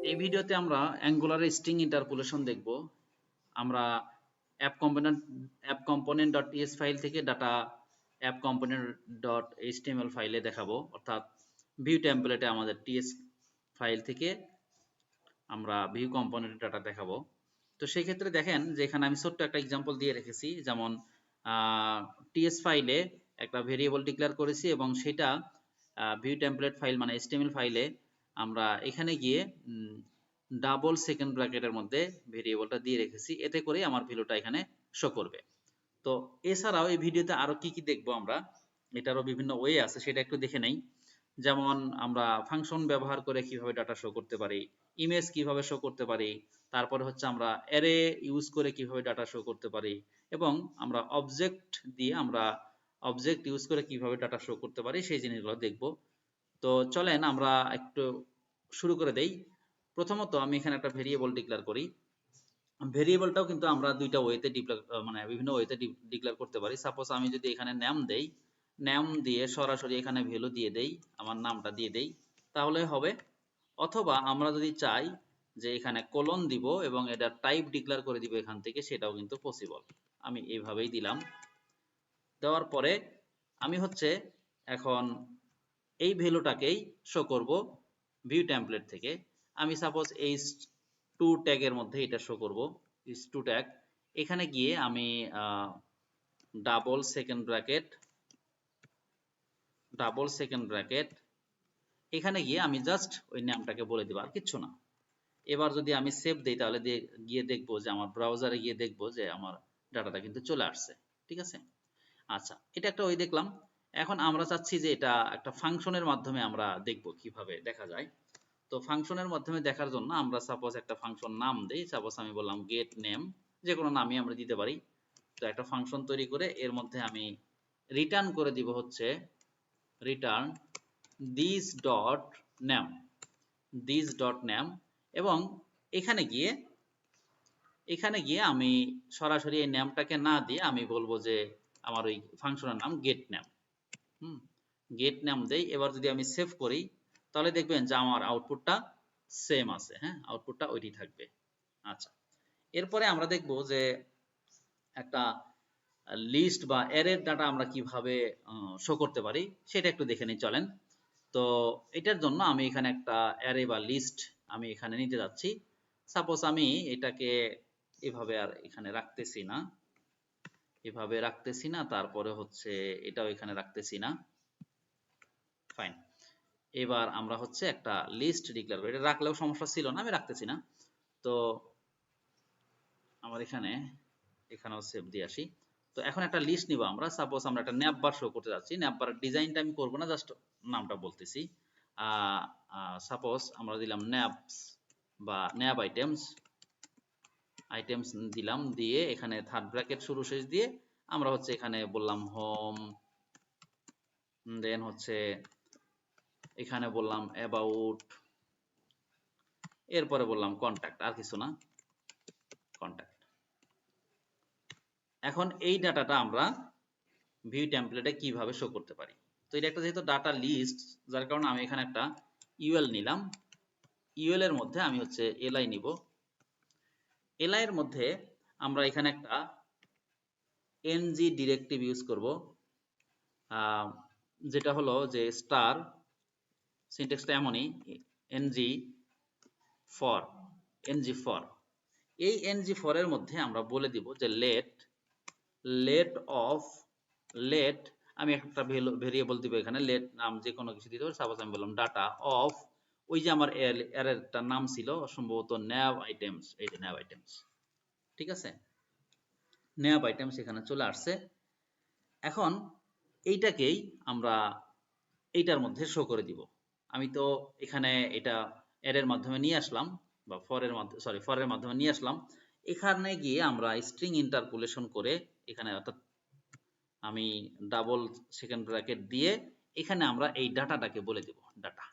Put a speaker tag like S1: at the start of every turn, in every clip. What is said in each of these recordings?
S1: এই ভিডিওতে আমরা অ্যাঙ্গুলারের স্ট্রিং ইন্টারপোলেশন দেখব। আমরা app component.ts ফাইল থেকে ডাটা app component.html ফাইলে দেখাবো, অর্থাৎ ভিউ টেমপ্লেটে আমাদের ts ফাইল থেকে আমরা ভিউ কম্পোনেন্টের ডাটা দেখাবো। তো সেই ক্ষেত্রে দেখেন যে এখানে আমি ছোট্ট একটা এক্সাম্পল দিয়ে রেখেছি, যেমন ts ফাইলে একটা ভেরিয়েবল ডিক্লেয়ার করেছি এবং সেটা ভিউ টেমপ্লেট ফাইল মানে html ফাইলে আমরা এখানে গিয়ে ডাবল সেকেন্ড ব্র্যাকেটের মধ্যে ভেরিয়েবলটা দিয়ে রেখেছি, এতে করে আমার ভ্যালুটা এখানে শো করবে। তো এছাড়াও এই ভিডিওতে আরো কি কি দেখবো আমরা, এটারও বিভিন্ন ওয়ে আছে, সেটা একটু দেখে নেই। যেমন আমরা ফাংশন ব্যবহার করে কিভাবে ডাটা শো করতে পারি, ইমেজ কিভাবে শো করতে পারি, তারপরে হচ্ছে আমরা অ্যারে ইউজ করে কিভাবে ডাটা শো করতে পারি, এবং আমরা অবজেক্ট দিয়ে অবজেক্ট ইউজ করে কিভাবে ডাটা শো করতে পারি, সেই জিনিসগুলো দেখব। তো চলেন আমরা একটু শুরু করে দেই। প্রথমত আমি এখানে একটা ভেরিয়েবল ডিক্লেয়ার করি। ভেরিয়েবলটাও কিন্তু আমরা দুইটা ওয়েতে মানে বিভিন্ন ওয়েতে ডিক্লেয়ার করতে পারি। সাপোজ আমি যদি এখানে নাম দেই, নাম দিয়ে সরাসরি এখানে ভ্যালু দিয়ে দেই, আমার নামটা দিয়ে দেই, তাহলে হবে। অথবা আমরা যদি চাই যে এখানে কোলন দিব এবং এটা টাইপ ডিক্লেয়ার করে দিব এখান থেকে, সেটাও কিন্তু পসিবল। আমি এইভাবেই দিলাম। দেওয়ার পরে আমি হচ্ছে এখন এই ভ্যালুটাকেই শো করব ভিউ টেমপ্লেট থেকে। আমি সাপোজ এই টু ট্যাগের মধ্যে এটা শো করব, ইস টু ট্যাগ। এখানে গিয়ে আমি ডাবল সেকেন্ড ব্র্যাকেট এখানে গিয়ে আমি জাস্ট ওই নামটাকে বলে দেব, আর কিচ্ছু না। এবার যদি আমি সেভ দেই তাহলে গিয়ে দেখবো যে আমার ব্রাউজারে গিয়ে দেখবো যে আমার ডাটাটা কিন্তু চলে আসছে। ঠিক আছে, আচ্ছা, এটা একটা ওই দেখলাম। এখন আমরা চাচ্ছি যে এটা একটা ফাংশনের মাধ্যমে আমরা দেখব কিভাবে দেখা যায়। তো ফাংশনের মাধ্যমে দেখার জন্য আমরা সাপোজ একটা ফাংশন নাম দেই। সাপোজ আমি বললাম গেট নেম, যে কোনো নামই আমরা দিতে পারি। তো একটা ফাংশন তৈরি করে এর মধ্যে আমি রিটার্ন করে দিব হচ্ছে রিটার্ন দিস ডট নেম, এবং এখানে গিয়ে আমি সরাসরি এই নেমটাকে না দিয়ে আমি বলবো যে আমার ওই ফাংশনের নাম গেট নেম। গেট নেম দেই। এবার যদি আমি সেভ করি তাহলে দেখবেন যে আমার আউটপুটটা সেম আছে। হ্যাঁ, আউটপুটটা ওইটি থাকবে। আচ্ছা, এরপরে আমরা দেখব যে একটা লিস্ট বা অ্যারের ডাটা আমরা কিভাবে শো করতে পারি, সেটা একটু দেখে নিই চলেন। তো এটার জন্য আমি এখানে একটা অ্যারে বা লিস্ট আমি এখানে নিতে যাচ্ছি। সাপোজ আমি এটাকে এভাবে আর এখানে রাখতেছি না, তারপরে হচ্ছে এটাও এখানে রাখতেছি না। ফাইন, এবার আমরা হচ্ছে একটা লিস্ট ডিক্লেয়ার করি। এটা রাখলেও সমস্যা ছিল না, আমি রাখতেছি না। তো আমার এখানেও সেভ দিয়ে আসি। তো এখন একটা লিস্ট নিব আমরা। সাপোজ আমরা একটা ন্যাপ বার শো করতে যাচ্ছি। ন্যাপ বারের ডিজাইনটা আমি করবো না, জাস্ট নামটা বলতেছি। সাপোজ আমরা দিলাম ন্যাপস বা ন্যাপ আইটেমস দিলাম, দিয়ে এখানে থার্ড ব্র্যাকেট শুরু শেষ দিয়ে আমরা হচ্ছে এখানে বললাম হোম, দেন হচ্ছে এখানে বললাম অ্যাবাউট, এরপরে বললাম কন্ট্যাক্ট, আর কিছু না, কন্ট্যাক্ট। এখন এই ডাটাটা আমরা ভিউ টেমপ্লেটে কিভাবে শো করতে পারি। তো এটা একটা যেহেতু ডাটা লিস্ট, যার কারণে আমি এখানে একটা ইউএল নিলাম। ইউএল এর মধ্যে আমি হচ্ছে এলআই নিব। এলআই এর মধ্যে আমরা এখানে একটা এনজি ডিরেক্টিভ ইউজ করব, যেটা হলো যে স্টার, সিনট্যাক্সটা এমনই, এনজি ফর এই এনজি ফর এর মধ্যে আমরা বলে দিব যে লেট আমি একটা ভেরিয়েবল দিব এখানে, লেট নাম যে কোনো কিছু দিতে পারি। সাপোজ আমি বললাম ডাটা অফ, ওই যে আমার অ্যারেটার নাম ছিল সম্ভবত ন্যাব আইটেমস, এই যে ন্যাব আইটেমস। ঠিক আছে, ন্যাব আইটেমস এখানে চলে আসছে। এখন এইটাকেই আমরা এইটার মধ্যে শো করে দিব। আমি তো এখানে এটা অ্যারের মাধ্যমে নিয়ে আসলাম, বা ফরের মাধ্যমে নিয়ে আসলাম। এখানে গিয়ে আমরা স্ট্রিং ইন্টারপোলেশন করে এখানে, অর্থাৎ আমি ডাবল সেকেন্ড ব্র্যাকেট দিয়ে এখানে আমরা এই ডাটাটাকে বলে দেব ডাটা,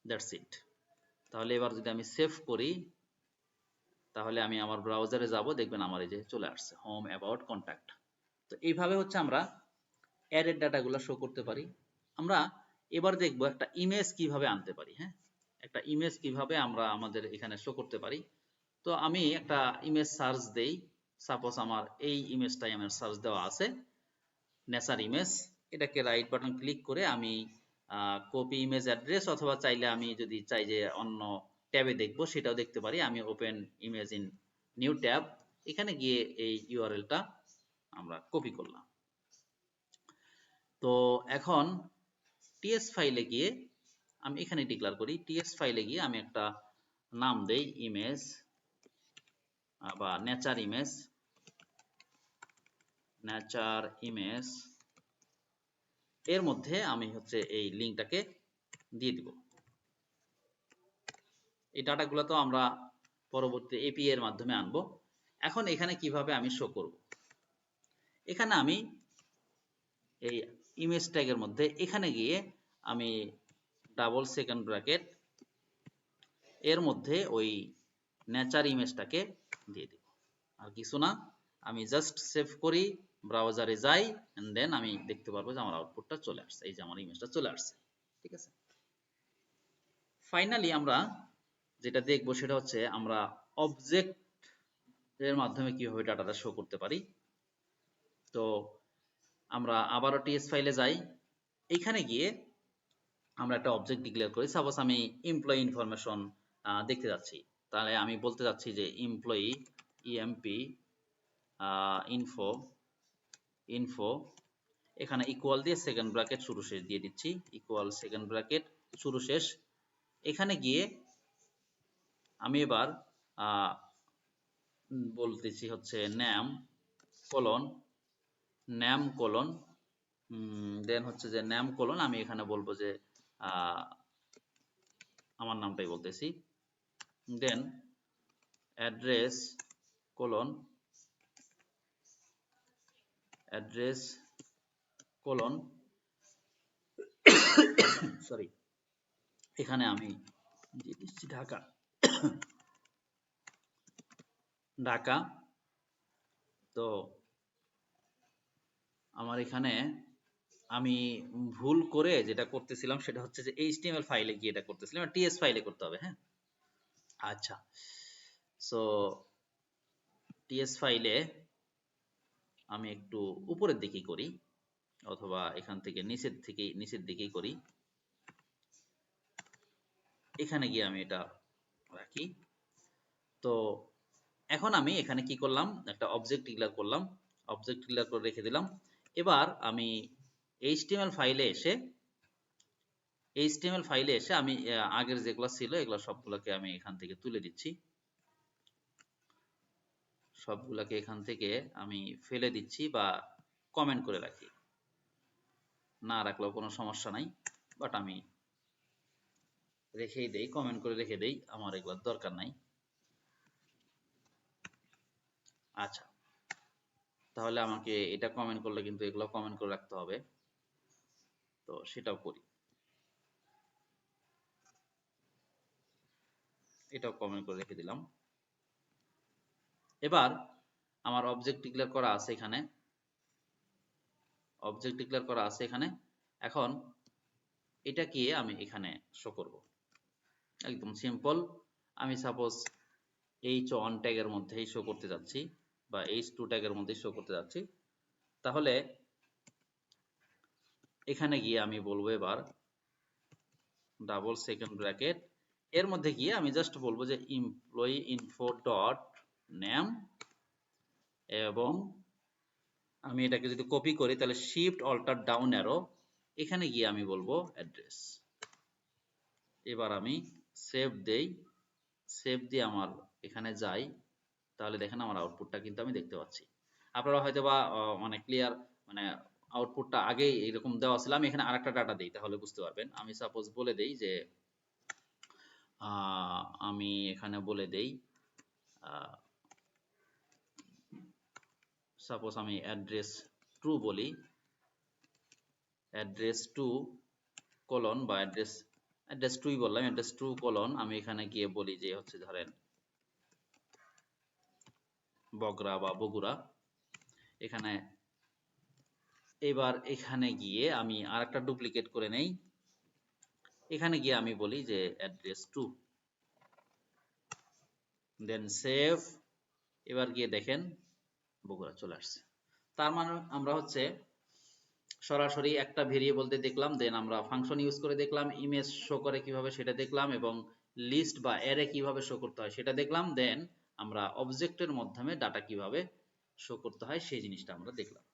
S1: দ্যাটস ইট। তাহলে এবার যদি আমি সেভ করি তাহলে আমি আমার ব্রাউজারে যাব, দেখবেন আমার এই যে চলে আসছে হোম, অ্যাবাউট, কন্ট্যাক্ট। তো এইভাবে হচ্ছে আমরা অ্যারের ডাটাগুলো শো করতে পারি। আমরা এবার দেখব একটা ইমেজ কিভাবে আনতে পারি। হ্যাঁ, একটা ইমেজ কিভাবে আমরা আমাদের এখানে শো করতে পারি। তো আমি একটা ইমেজ সার্চ দেই, সাপোজ আমার এই ইমেজটাই আমার সার্চ দেওয়া আছে নেচার ইমেজ। এটাকে রাইট বাটন ক্লিক করে আমি কপি ইমেজ অ্যাড্রেস, অথবা চাইলে আমি যদি চাই যে অন্য ট্যাবে দেখবো সেটাও দেখতে পারি। আমি open image in new tab, এখানে গিয়ে এই ইউআরএলটা আমরা কপি করলাম। তো এখন টিএস ফাইলে গিয়ে আমি এখানে ডিক্লেয়ার করি, টিএস ফাইলে গিয়ে আমি একটা নাম দেই ইমেজ বা নেচার ইমেজ, এর মধ্যে আমি হচ্ছে এই লিঙ্কটাকে দিয়ে দিব। এই ডাটাগুলো তো আমরা পরবর্তী এপিআই এর মাধ্যমে আনবো। এখন এখানে কিভাবে আমি শো করব, এখানে আমি এই ইমেজ ট্যাগের মধ্যে এখানে গিয়ে আমি ডাবল সেকেন্ড ব্র্যাকেট এর মধ্যে ওই নেচার ইমেজটাকে দিয়ে দিব, আর কিছু না। আমি জাস্ট সেভ করি, ব্রাউজারে যাই, এন্ড দেন আমি দেখতে পারবো যে আমার আউটপুটটা চলে আসছে, এই যে আমার ইমেজটা চলে আসছে। ঠিক আছে, ফাইনালি আমরা যেটা দেখবো সেটা হচ্ছে আমরা অবজেক্ট এর মাধ্যমে কিভাবে ডাটাটা শো করতে পারি। তো আমরা আবারও টিএস ফাইলে যাই, এইখানে গিয়ে আমরা একটা অবজেক্ট ডিক্লেয়ার করি। সাপোজ আমি এমপ্লয়ি ইনফরমেশন দেখতে যাচ্ছি, তাহলে আমি বলতে যাচ্ছি যে এমপ্লয়ি ইএমপি ইনফো, এখানে ইকুয়াল দিয়ে সেকেন্ড ব্র্যাকেট শুরু শেষ দিয়ে দিচ্ছি, ইকুয়াল সেকেন্ড ব্র্যাকেট শুরু শেষ। এখানে গিয়ে আমি এবার বলতেছি হচ্ছে নাম কোলন দেন হচ্ছে যে নাম কোলন, আমি এখানে বলবো যে আমার নামটাই বলতেছি, দেন অ্যাড্রেস কোলন সরি, এখানে আমি দিয়ে দিচ্ছি ঢাকা। তো আমার এখানে আমি ভুল করে যেটা করতেছিলাম সেটা হচ্ছে যে এইচটিএমএল ফাইলে গিয়ে এটা করতেছিলাম, টিএস ফাইলে করতে হবে। হ্যাঁ, আচ্ছা, সো টিএস ফাইলে আমি একটু উপরের দিকেই করি, অথবা এখান থেকে নিচের দিকেই করি। এখানে গিয়ে আমি এটা রাখি। তো এখন আমি এখানে কি করলাম, একটা অবজেক্ট ডিক্লেয়ার করলাম, অবজেক্ট ডিক্লেয়ার করে রেখে দিলাম। এবার আমি এইচটিএমএল ফাইলে এসে আমি আগের যেগুলো ছিল এগুলো সবগুলোকে আমি এখান থেকে তুলে দিচ্ছি, সবগুলোকে এখান থেকে আমি ফেলে দিচ্ছি বা কমেন্ট করে রাখি, না রাখলেও কোনো সমস্যা নাই, বাট আমি রেখেই দেই, কমেন্ট করে রেখে দেই, আমার এগুলোর দরকার নাই। আচ্ছা, তাহলে আমাকে এটা কমেন্ট করলে কিন্তু এগুলো কমেন্ট করে রাখতে হবে, তো সেটাও করি, এটাও কমেন্ট করে রেখে দিলাম। এবার আমার অবজেক্ট ডিক্লেয়ার করা আছে এখানে, এখন এটাকে আমি এখানে শো করব, একদম সিম্পল। আমি সাপোজ h1 ট্যাগের মধ্যেই শো করতে যাচ্ছি বা h2 ট্যাগের মধ্যেই শো করতে যাচ্ছি, তাহলে এখানে গিয়ে আমি বলবো এবার ডাবল সেকেন্ড ব্র্যাকেট এর মধ্যে গিয়ে আমি জাস্ট বলবো যে এমপ্লয়ি ইনফো ডট নেম, এবং আমি এটাকে যদি কপি করি তাহলে শিফট অল্টার ডাউন অ্যারো, এখানে গিয়ে আমি বলবো অ্যাড্রেস। এবার আমি সেভ দেই, সেভ দিয়ে আমার এখানে যাই, তাহলে দেখেন আমার আউটপুটটা কিন্তু আমি দেখতে পাচ্ছি। আপনারা হয়তো বা মানে ক্লিয়ার, মানে আউটপুটটা আগেই এরকম দেওয়া ছিল। আমি এখানে আরেকটা ডাটা দিই, তাহলে বুঝতে পারবেন। আমি সাপোজ বলে দেই যে আমি এখানে বলে দেই সাপোজ আমি অ্যাড্রেস ট্রু বলি, অ্যাড্রেস টু কোলন বা অ্যাড্রেস টুই বললাম, অ্যাড্রেস টু কোলন, আমি এখানে গিয়ে বলি যে হচ্ছে ধরেন বগরা বা বগুড়া। এখানে এবার এখানে গিয়ে আমি আরেকটা ডুপ্লিকেট করে নেই, এখানে গিয়ে আমি বলি যে অ্যাড্রেস টু, দেন সেভ। এবার গিয়ে দেখেন বগুড়া চলে আসছে। তার মানে আমরা হচ্ছে সরাসরি একটা ভেরিয়েবল দিয়ে দেখলাম, দেন আমরা ফাংশন ইউজ করে দেখলাম, ইমেজ শো করে কিভাবে সেটা দেখলাম, এবং লিস্ট বা অ্যারে কিভাবে শো করতে হয় সেটা দেখলাম, দেন আমরা অবজেক্টের মাধ্যমে ডাটা কিভাবে শো করতে হয় সেই জিনিসটা আমরা দেখলাম।